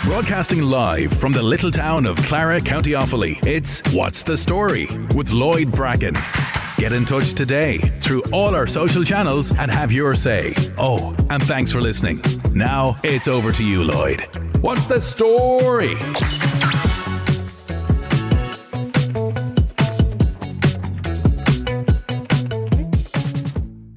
Broadcasting live from the little town of Clara, County Offaly, it's What's the Story with Lloyd Bracken. Get in touch today through all our social channels and have your say. Oh, and thanks for listening. Now it's over to you, Lloyd. What's the story?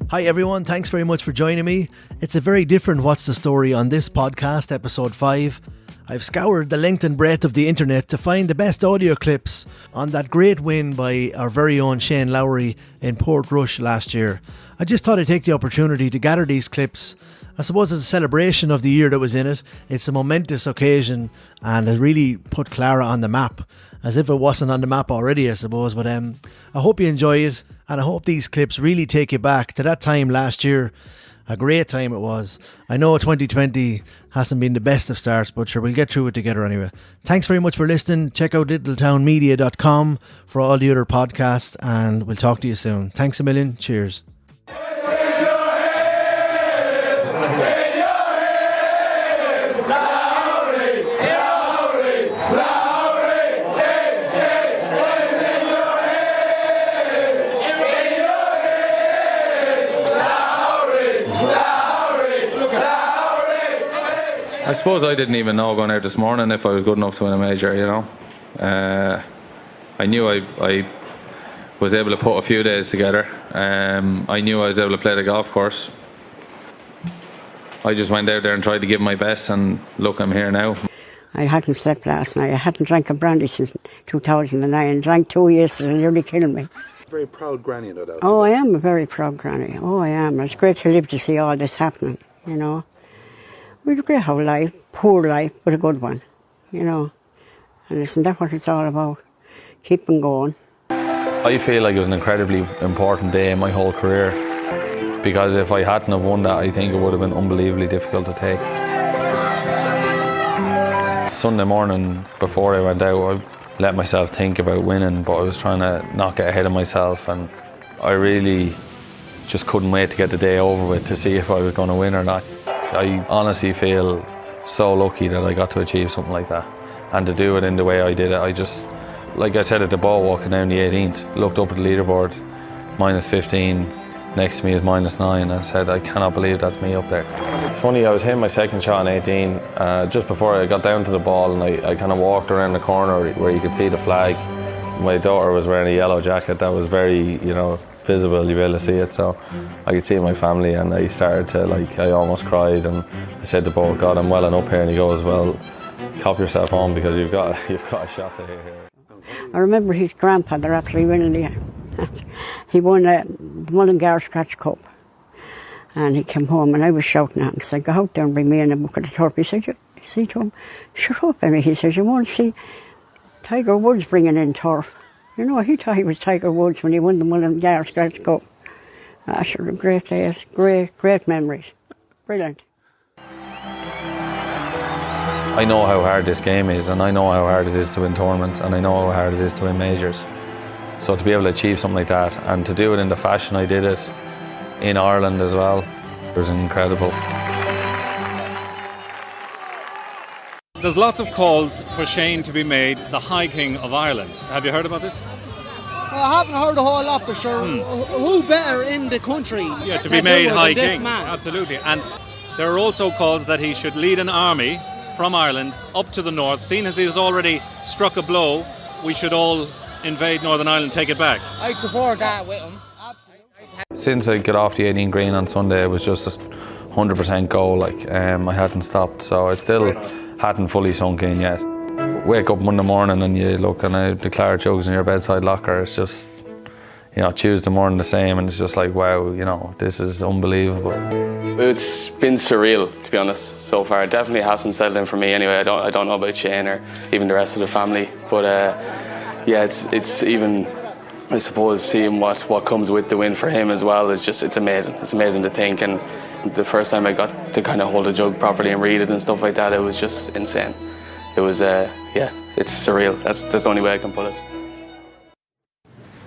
Hi everyone, thanks very much for joining me. It's a very different What's the Story on this podcast, episode 5. I've scoured the length and breadth of the internet to find the best audio clips on that great win by our very own Shane Lowry in Portrush last year. I just thought I'd take the opportunity to gather these clips. I suppose as a celebration of the year that was in it. It's a momentous occasion and it really put Clara on the map, as if it wasn't on the map already, I suppose. But I hope you enjoy it, and I hope these clips really take you back to that time last year. A great time it was. I know 2020 hasn't been the best of starts, but sure, we'll get through it together anyway. Thanks very much for listening. Check out littletownmedia.com for all the other podcasts, and we'll talk to you soon. Thanks a million. Cheers. I suppose I didn't even know going out this morning if I was good enough to win a major, you know. I knew I was able to put a few days together. I knew I was able to play the golf course. I just went out there and tried to give my best, and look, I'm here now. I hadn't slept last night. I hadn't drank a brandy since 2009. Drank 2 years, and it nearly killed me. Very proud granny, no doubt. Oh, I am a very proud granny. Oh, I am. It's great to live to see all this happening, you know. We had a great whole life, poor life, but a good one, you know. And isn't that what it's all about? Keeping going. I feel like it was an incredibly important day in my whole career, because if I hadn't have won that, I think it would have been unbelievably difficult to take. Sunday morning, before I went out, I let myself think about winning, but I was trying to not get ahead of myself, and I really just couldn't wait to get the day over with to see if I was going to win or not. I honestly feel so lucky that I got to achieve something like that, and to do it in the way I did it. I just, like I said at the ball walking down the 18th, looked up at the leaderboard, minus 15, next to me is minus 9, and I said, I cannot believe that's me up there. It's funny, I was hitting my second shot on 18, just before I got down to the ball, and I kind of walked around the corner where you could see the flag. My daughter was wearing a yellow jacket that was very, you know, visible, you'll be able to see it, so I could see my family, and I started to, I almost cried, and I said to Bo, God, I'm welling up here, and he goes, well, cop yourself home, because you've got a shot to hit here. I remember his grandfather actually winning he won a Mullingar Scratch Cup, and he came home, and I was shouting at him, said, go out there and bring me in a bucket of turf. He said, you see to him, shut up, Emmy. He says, you won't see Tiger Woods bringing in turf. You know, he thought he was Tiger Woods when he won the Mullingar Scratch Cup. Sure, great days, great memories. Brilliant. I know how hard this game is, and I know how hard it is to win tournaments, and I know how hard it is to win majors. So to be able to achieve something like that, and to do it in the fashion I did it, in Ireland as well, was incredible. There's lots of calls for Shane to be made the High King of Ireland. Have you heard about this? Well, I haven't heard a whole lot for sure. Who better in the country? Yeah, to be made High King. Man? Absolutely. And there are also calls that he should lead an army from Ireland up to the north. Seeing as he has already struck a blow, we should all invade Northern Ireland, take it back. I'd support that with him. Absolutely. Since I got off the 18 green on Sunday, it was just a 100% goal. I hadn't stopped, so it still hadn't fully sunk in yet. Wake up Monday morning and you look and the Clara jugs in your bedside locker. It's just, you know, Tuesday morning the same, and it's just like, wow, you know, this is unbelievable. It's been surreal, to be honest, so far. It definitely hasn't settled in for me anyway. I don't know about Shane or even the rest of the family, but yeah, it's even, I suppose, seeing what comes with the win for him as well is just, it's amazing. It's amazing to think, and the first time I got to kind of hold a jug properly and read it and stuff like that, it was just insane. It was, yeah, it's surreal. That's the only way I can put it.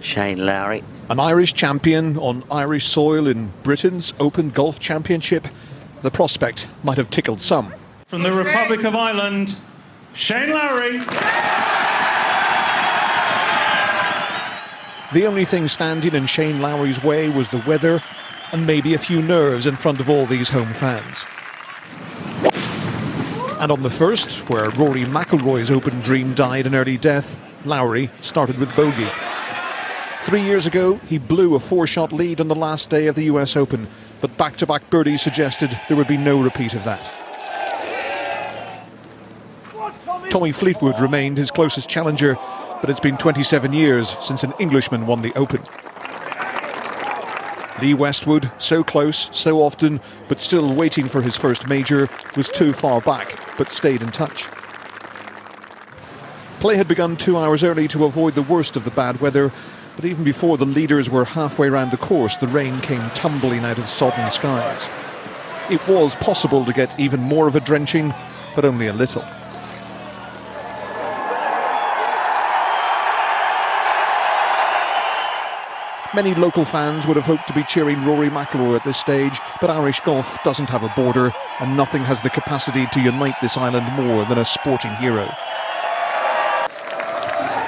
Shane Lowry. An Irish champion on Irish soil in Britain's Open Golf Championship. The prospect might have tickled some. From the Republic of Ireland, Shane Lowry. The only thing standing in Shane Lowry's way was the weather and maybe a few nerves in front of all these home fans. And on the first, where Rory McIlroy's Open dream died an early death, Lowry started with bogey. 3 years ago, he blew a 4-shot lead on the last day of the US Open, but back-to-back birdies suggested there would be no repeat of that. Tommy Fleetwood remained his closest challenger, but it's been 27 years since an Englishman won the Open. Lee Westwood, so close, so often, but still waiting for his first major, was too far back, but stayed in touch. Play had begun 2 hours early to avoid the worst of the bad weather, but even before the leaders were halfway round the course, the rain came tumbling out of sodden skies. It was possible to get even more of a drenching, but only a little. Many local fans would have hoped to be cheering Rory McIlroy at this stage, but Irish golf doesn't have a border, and nothing has the capacity to unite this island more than a sporting hero.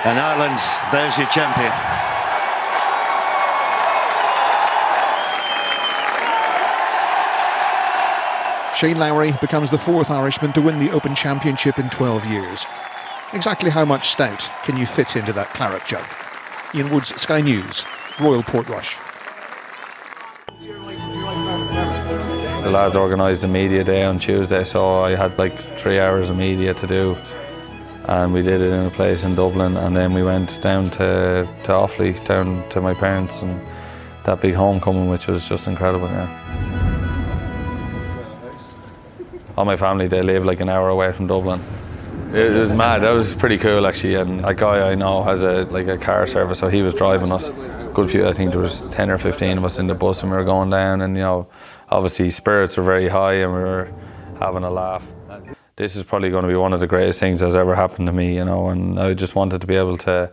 And Ireland, there's your champion. Shane Lowry becomes the 4th Irishman to win the Open Championship in 12 years. Exactly how much stout can you fit into that claret jug? Ian Woods, Sky News, Royal Portrush. The lads organised a media day on Tuesday, so I had like 3 hours of media to do, and we did it in a place in Dublin, and then we went down to Offaly, down to my parents, and that big homecoming, which was just incredible. Yeah. All my family, they live like an hour away from Dublin. It was mad. That was pretty cool actually, and a guy I know has a car service, so he was driving us. Good few, I think there was 10 or 15 of us in the bus, and we were going down, and you know, obviously spirits were very high, and we were having a laugh. This is probably going to be one of the greatest things that's ever happened to me, you know, and I just wanted to be able to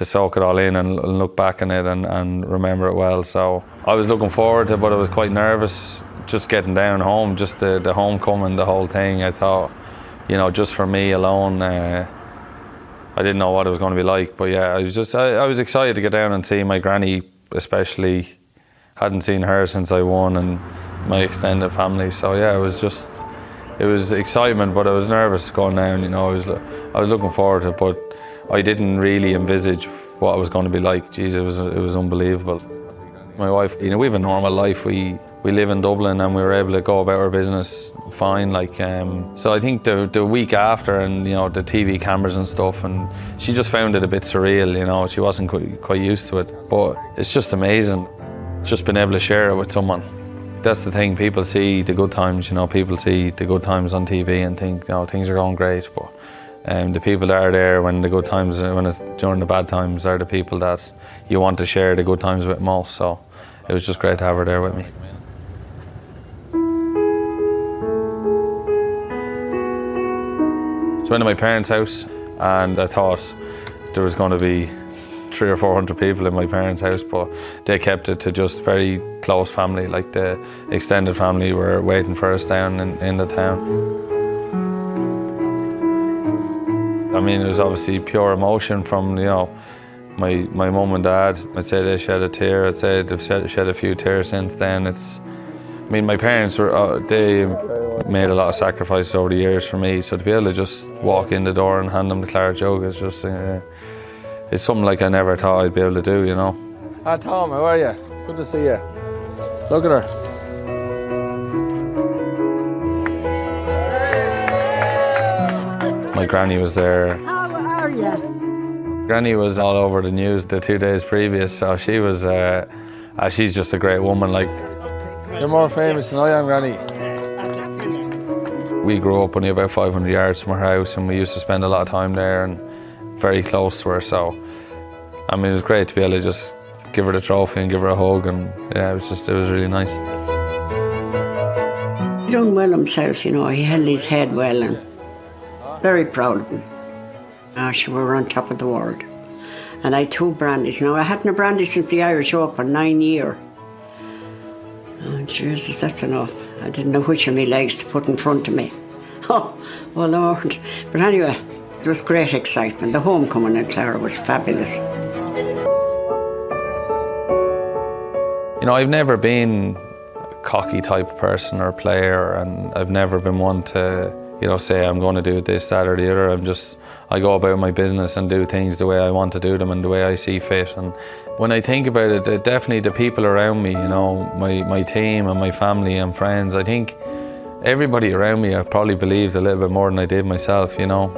soak it all in and look back on it and remember it well. So I was looking forward to it, but I was quite nervous just getting down home, just the homecoming, the whole thing. I thought, you know, just for me alone, I didn't know what it was going to be like, but yeah, I was excited to get down and see my granny, especially. Hadn't seen her since I won, and my extended family. So yeah, it was excitement, but I was nervous going down. You know, I was looking forward to it, but I didn't really envisage what it was going to be like. Jeez, it was unbelievable. My wife, you know, we have a normal life. We live in Dublin, and we were able to go about our business fine. So I think the week after, and you know, the TV cameras and stuff, and she just found it a bit surreal. You know, she wasn't quite used to it, but it's just amazing, just being able to share it with someone. That's the thing. People see the good times. You know, people see the good times on TV and think, you know, things are going great, but the people that are there when the good times, when it's during the bad times, are the people that you want to share the good times with most. So it was just great to have her there with me. So I went to my parents' house, and I thought there was going to be 300 or 400 people in my parents' house, but they kept it to just very close family. Like the extended family were waiting for us down in the town. I mean, it was obviously pure emotion from, you know, my mum and dad. I'd say they shed a tear. I'd say they've shed a few tears since then. I mean, my parents they made a lot of sacrifices over the years for me, so to be able to just walk in the door and hand them the claret jug is just, it's something like I never thought I'd be able to do, you know. Hi Tom, how are you? Good to see you. Look at her. My granny was there. How are you? Granny was all over the news the 2 days previous, so she was, she's just a great woman. Like, you're more famous than I am, Granny. We grew up only about 500 yards from her house, and we used to spend a lot of time there and very close to her. So, I mean, it was great to be able to just give her the trophy and give her a hug, and yeah, it was really nice. He done well himself, you know. He held his head well, and very proud of him. We were on top of the world. And I had 2 brandies. Now, I hadn't a brandy since the Irish Open, 9 years. Oh, Jesus, that's enough. I didn't know which of my legs to put in front of me. Oh, well, Lord. But anyway, it was great excitement. The homecoming in Clara was fabulous. You know, I've never been a cocky type of person or player, and I've never been one to, you know, say I'm going to do this, that or the other. I go about my business and do things the way I want to do them and the way I see fit. And when I think about it, definitely the people around me, you know, my team and my family and friends, I think everybody around me, I probably believed a little bit more than I did myself, you know.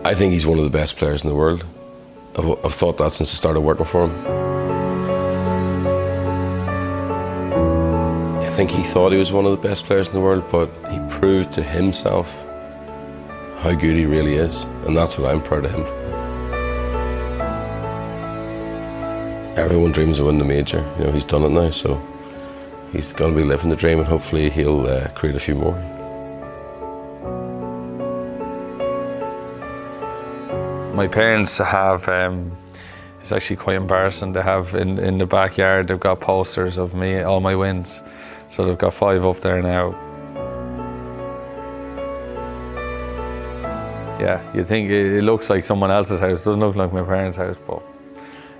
I think he's one of the best players in the world. I've thought that since I started working for him. I think he thought he was one of the best players in the world, but he proved to himself how good he really is, and that's what I'm proud of him. Everyone dreams of winning the major. You know, he's done it now, so he's going to be living the dream, and hopefully he'll create a few more. My parents have, it's actually quite embarrassing, they have in the backyard, they've got posters of me, all my wins. So they've got 5 up there now. Yeah, you think it looks like someone else's house, doesn't look like my parents' house, but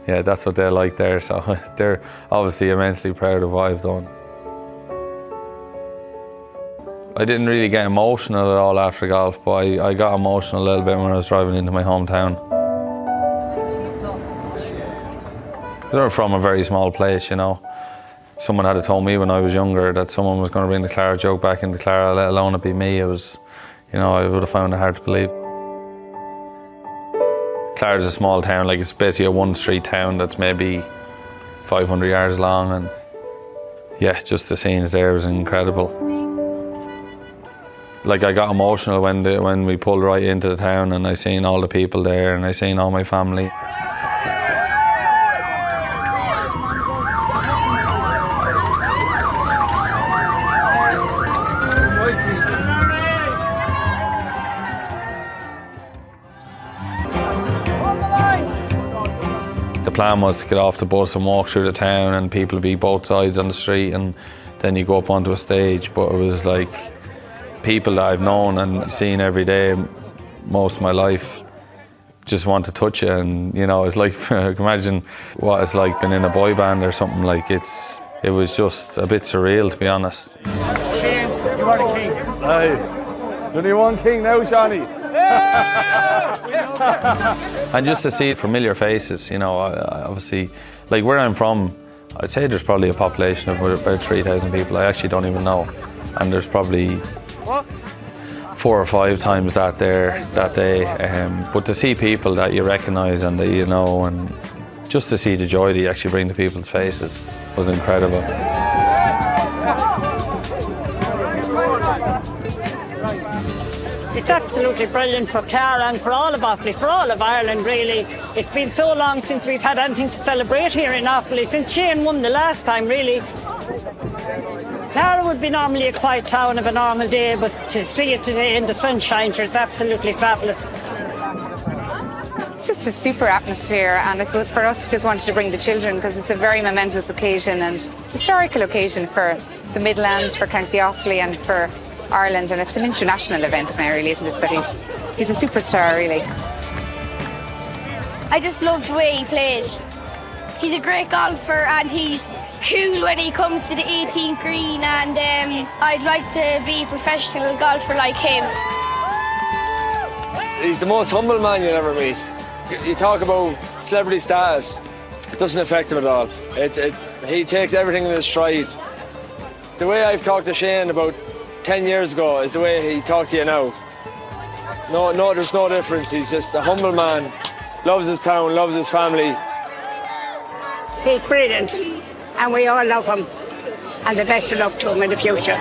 yeah, that's what they like there, so they're obviously immensely proud of what I've done. I didn't really get emotional at all after golf, but I got emotional a little bit when I was driving into my hometown. They're from a very small place, you know. Someone had told me when I was younger that someone was going to bring the Clara joke back into Clara, let alone it be me. It was, you know, I would have found it hard to believe. Clara's a small town, like it's basically a 1-street town that's maybe 500 yards long, and yeah, just the scenes there was incredible. Like I got emotional when we pulled right into the town and I seen all the people there and I seen all my family. The plan was to get off the bus and walk through the town and people would be both sides on the street, and then you go up onto a stage, but it was like people that I've known and seen every day most of my life just want to touch you, and you know, it's like imagine what it's like being in a boy band or something. Like it was just a bit surreal, to be honest. King, you are the king. Aye. Only one king now, Shawnee. And just to see familiar faces, you know, obviously, like where I'm from, I'd say there's probably a population of about 3,000 people. I actually don't even know, and there's probably 4 or 5 times that there that day. But to see people that you recognise and that you know, and just to see the joy that you actually bring to people's faces was incredible. It's absolutely brilliant for Clara and for all of Offaly, for all of Ireland really. It's been so long since we've had anything to celebrate here in Offaly, since Shane won the last time really. Clara would be normally a quiet town of a normal day, but to see it today in the sunshine, it's absolutely fabulous. It's just a super atmosphere, and I suppose for us we just wanted to bring the children because it's a very momentous occasion and historical occasion for the Midlands, for County Offaly and for Ireland, and it's an international event now really, isn't it? But he's a superstar really. I just love the way he plays. He's a great golfer and he's cool when he comes to the 18th green, and I'd like to be a professional golfer like him. He's the most humble man you'll ever meet. You talk about celebrity status, it doesn't affect him at all. He takes everything in his stride. The way I've talked to Shane about 10 years ago is the way he talked to you now. No, there's no difference. He's just a humble man, loves his town, loves his family. He's brilliant, and we all love him, and the best of luck to him in the future.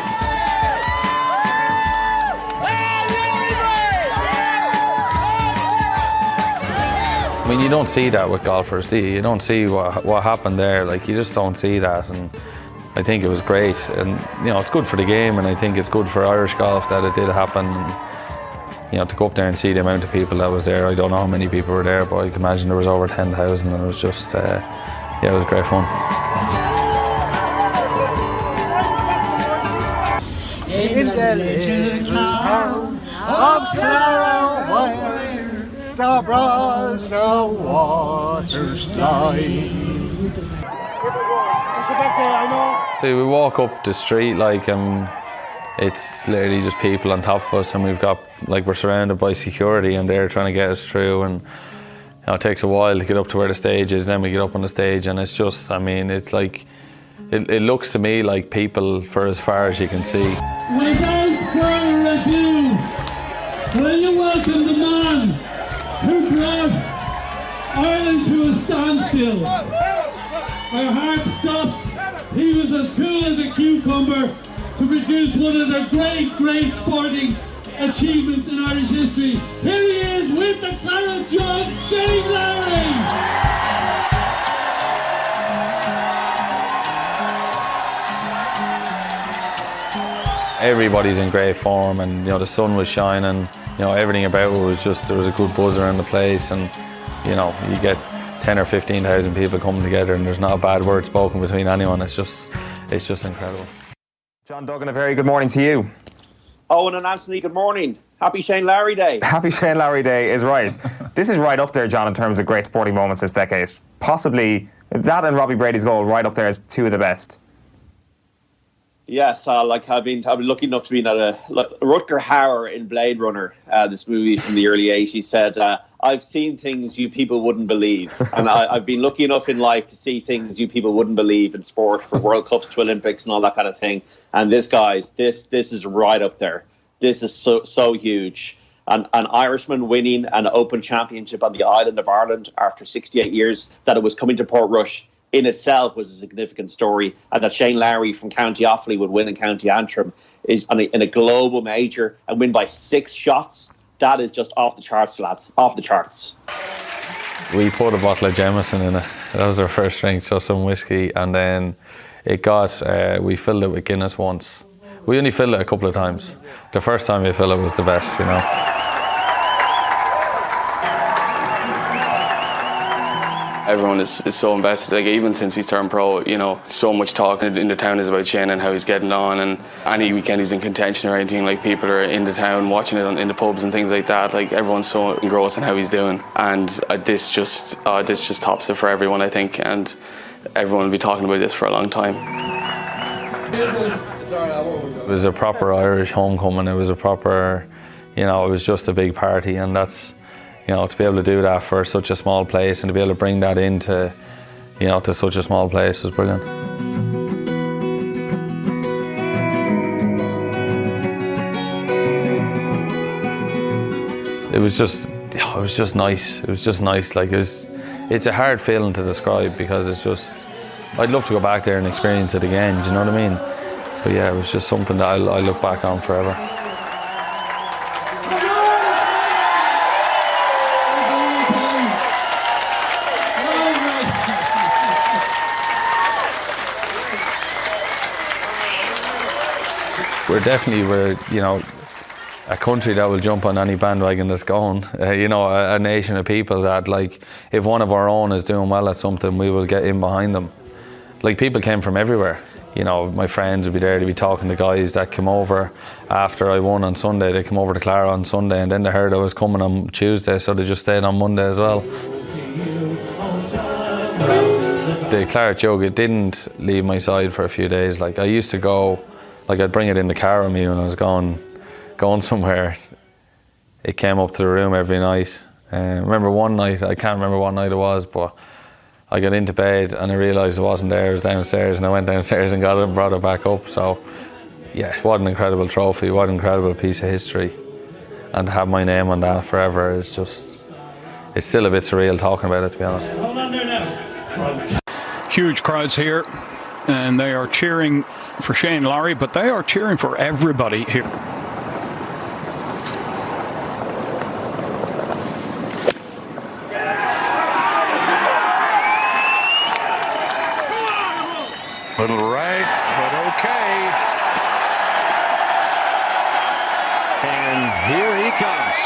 I mean, you don't see that with golfers, do you? You don't see what happened there. Like, you just don't see that, and I think it was great. And you know, it's good for the game, and I think it's good for Irish golf that it did happen. And, you know, to go up there and see the amount of people that was there, I don't know how many people were there, but I can imagine there was over 10,000, and it was just yeah, it was great fun. In the little town of Clara, where the brother waters glide. So we walk up the street like it's literally just people on top of us, and we're surrounded by security, and they're trying to get us through, and it takes a while to get up to where the stage is. Then we get up on the stage, and it's just, it's like it looks to me like people for as far as you can see. Without further ado, will you welcome the man who brought Ireland to a standstill? Our hearts stopped. He was as cool as a cucumber to produce one of the great sporting achievements in Irish history. Here he is with the Clarence Jug, Shane Lowry. Everybody's in great form, and the sun was shining. Everything about it was just, there was a good buzz around the place, and you get 10 or 15,000 people coming together, and there's not a bad word spoken between anyone. It's just incredible. John Duggan, a very good morning to you. Owen and Anthony, good morning. Happy Shane Lowry Day. Happy Shane Lowry Day is right. This is right up there, John, in terms of great sporting moments this decade. Possibly that and Robbie Brady's goal right up there as two of the best. Yes, I've been lucky enough to be at Rutger Hauer in Blade Runner, this movie from the early 80s, said, I've seen things you people wouldn't believe. And I've been lucky enough in life to see things you people wouldn't believe in sport, from World Cups to Olympics and all that kind of thing. And this is right up there. This is so huge. An Irishman winning an Open Championship on the island of Ireland after 68 years, that it was coming to Portrush in itself was a significant story, and that Shane Lowry from County Offaly would win in County Antrim is in a global major and win by 6 shots. That is just off the charts, lads. Off the charts. We put a bottle of Jameson in it. That was our first drink, so some whiskey, and then we filled it with Guinness once. We only filled it a couple of times. The first time we filled it was the best, Everyone is so invested, even since he's turned pro, so much talk in the town is about Shane and how he's getting on, and any weekend he's in contention or anything, people are in the town watching it in the pubs and things like that. Everyone's so engrossed in how he's doing, and this just tops it for everyone, I think, and everyone will be talking about this for a long time. It was a proper Irish homecoming. It was a proper, it was just a big party, and that's, to be able to do that for such a small place and to be able to bring that into, to such a small place was brilliant. It was just nice. It was just nice. It's a hard feeling to describe, because it's just, I'd love to go back there and experience it again. Do you know what I mean? But yeah, it was just something that I look back on forever. We're a country that will jump on any bandwagon that's going. A nation of people that, if one of our own is doing well at something, we will get in behind them. People came from everywhere. My friends would be there to be talking to guys that came over after I won on Sunday. They came over to Clara on Sunday, and then they heard I was coming on Tuesday, so they just stayed on Monday as well. The Clara Jug, it didn't leave my side for a few days. I used to go, I'd bring it in the car with me when I was going somewhere. It came up to the room every night. Remember one night, I can't remember what night it was, but I got into bed and I realised it wasn't there. It was downstairs, and I went downstairs and got it and brought it back up. So, yes, what an incredible trophy, what an incredible piece of history. And to have my name on that forever is just, it's still a bit surreal talking about it, to be honest. Huge crowds here, and they are cheering for Shane Lowry, but they are cheering for everybody here. Little right, but okay. And here he comes.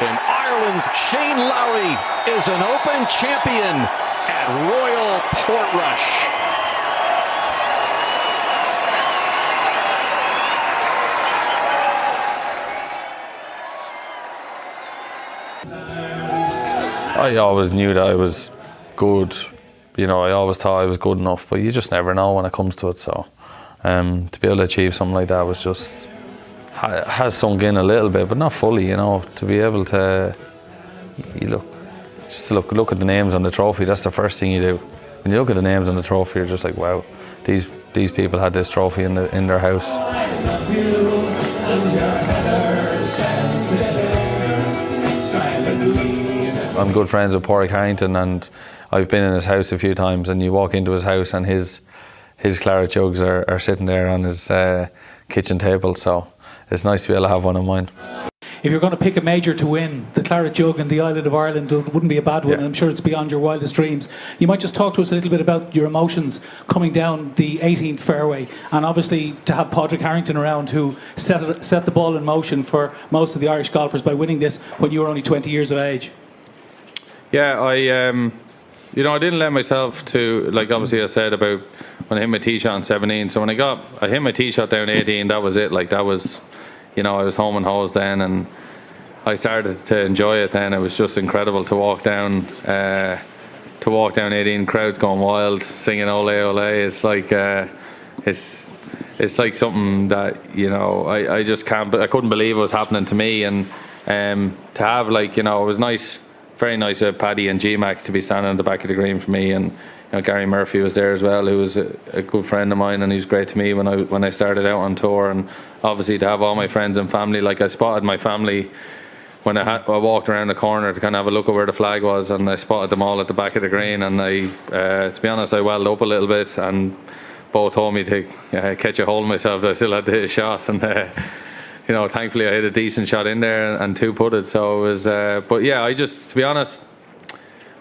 And Ireland's Shane Lowry is an Open champion at Royal Portrush. I always knew that I was good. You know, I always thought I was good enough, but you just never know when it comes to it. So to be able to achieve something like that was just, has sunk in a little bit, but not fully, you know. To be able to, look at the names on the trophy, that's the first thing you do. When you look at the names on the trophy, you're just like, wow, these people had this trophy in their house. I'm good friends with Pádraig Harrington, and I've been in his house a few times, and you walk into his house and his claret jugs are sitting there on his kitchen table, so it's nice to be able to have one of mine. If you're going to pick a major to win, the claret jug in the island of Ireland wouldn't be a bad one, and I'm sure it's beyond your wildest dreams. You might just talk to us a little bit about your emotions coming down the 18th fairway, and obviously to have Pádraig Harrington around, who set the ball in motion for most of the Irish golfers by winning this when you were only 20 years of age. Yeah, I didn't let myself to, like obviously I said about when I hit my tee shot on 17. So when I hit my tee shot down 18, that was it. Like that was, I was home and hosed then, and I started to enjoy it then. It was just incredible to walk down 18, crowds going wild, singing "Ole Ole." It's like it's like something that I just can't. I couldn't believe it was happening to me, and to have it was nice. Very nice of Paddy and GMAC to be standing at the back of the green for me, and Gary Murphy was there as well, who was a good friend of mine, and he was great to me when I started out on tour. And obviously to have all my friends and family, like I spotted my family when I walked around the corner to kind of have a look at where the flag was, and I spotted them all at the back of the green, and to be honest, I welled up a little bit, and both told me to catch a hold of myself that I still had to hit a shot, and thankfully I hit a decent shot in there and two putted. So it was, but yeah, to be honest,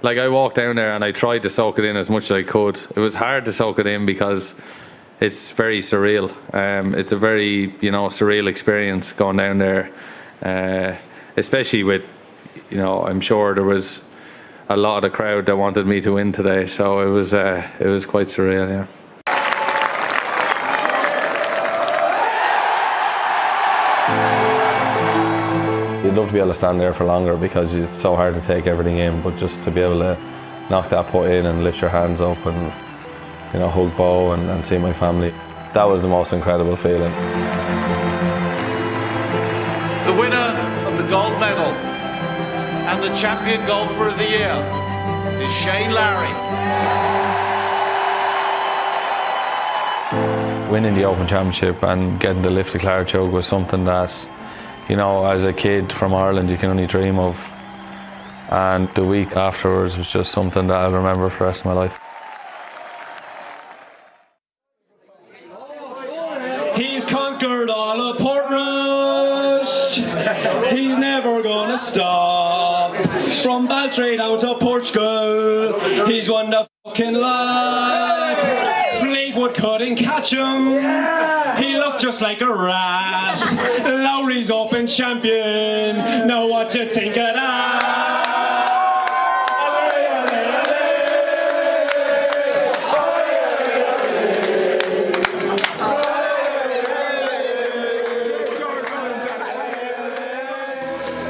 I walked down there and I tried to soak it in as much as I could. It was hard to soak it in because it's very surreal. It's a very, surreal experience going down there, especially with, I'm sure there was a lot of the crowd that wanted me to win today. So it was quite surreal, yeah. You'd love to be able to stand there for longer because it's so hard to take everything in, but just to be able to knock that putt in and lift your hands up and hug Bo and see my family, that was the most incredible feeling. The winner of the gold medal and the champion golfer of the year is Shane Lowry. Winning the Open Championship and getting to lift the claret jug was something that, as a kid from Ireland, you can only dream of. And the week afterwards was just something that I'll remember for the rest of my life. He's conquered all of Portrush. He's never gonna stop. From Baltray down to Portugal, he's won the fucking lot. Fleetwood couldn't catch him. He looked just like a rat. Lowry's Open Champion. Know what you think of that?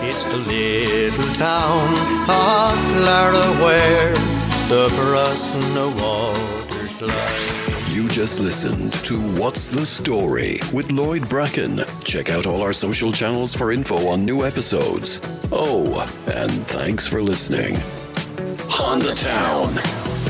It's the little town of Clara where the Brusna waters lie. You just listened to What's the Story with Lloyd Bracken. Check out all our social channels for info on new episodes. Oh, and thanks for listening. On the Town.